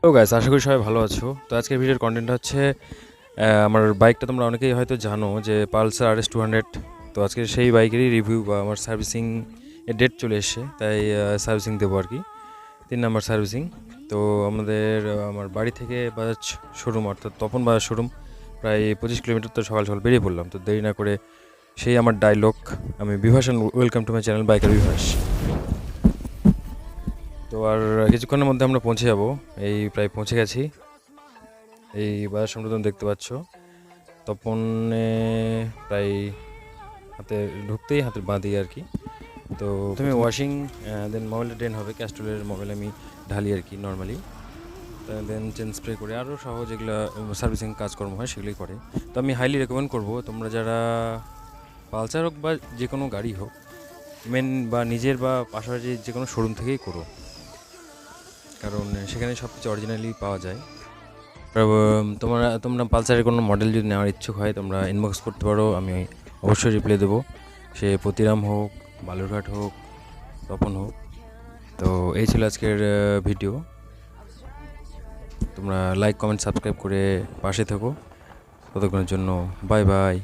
তো গাইস, আশা করি সবাই ভালো আছো। তো আজকের ভিডিওর কন্টেন্ট হচ্ছে আমার বাইকটা তোমরা অনেকেই হয়তো জানো যে পালসার RS 200। তো আজকে সেই বাইকেরই রিভিউ বা আমার সার্ভিসিং এর ডেট চলে এসছে, তাই সার্ভিসিং দেবো আর কি, 3 নাম্বার সার্ভিসিং। তো আমার বাড়ি থেকে বাজাজ শোরুম অর্থাৎ তপন বাজাজ শোরুম প্রায় 25 কিলোমিটার। তো সকাল সকাল বেরিয়ে পড়লাম। তো দেরি না করে সেই আমার ডায়লগ, আমি Bibhas, welcome to my channel biker Bibhas. তো আর কিছুক্ষণের মধ্যে আমরা পৌঁছে যাব, এই প্রায় পৌঁছে গেছি। এই বাজার সামনে তুমি দেখতে পাচ্ছ তপনে, প্রায় হাতে ঢুকতেই হাতের বাঁ দিকে আর কি। তো তুমি ওয়াশিং, দেন মোবাইলটা ড্রেন হবে, ক্যাস্ট্রলের মোবাইল আমি ঢালি আর কি নর্মালি। দেন চেন স্প্রে করে আরও সহ যেগুলো সার্ভিসিং কাজকর্ম হয় সেগুলোই করে। তো আমি হাইলি রেকমেন্ড করবো তোমরা যারা পালসার হোক বা যে কোনো গাড়ি হোক, মেন বা নিজের বা পাশাপাশি যে কোনো শোরুম থেকেই করো, কারণ সেখানে সব কিছু অরিজিনালি পাওয়া যায়। তোমরা পালসারের কোনো মডেল যদি নেওয়ার ইচ্ছুক হয় তোমরা ইনবক্স করতে পারো, আমি অবশ্যই রিপ্লাই দেবো। সে প্রতিরাম হোক, বালুরঘাট হোক, তপন হোক। তো এই ছিল আজকের ভিডিও। তোমরা লাইক, কমেন্ট, সাবস্ক্রাইব করে পাশে থেকো। ততক্ষণের জন্য বাই বাই।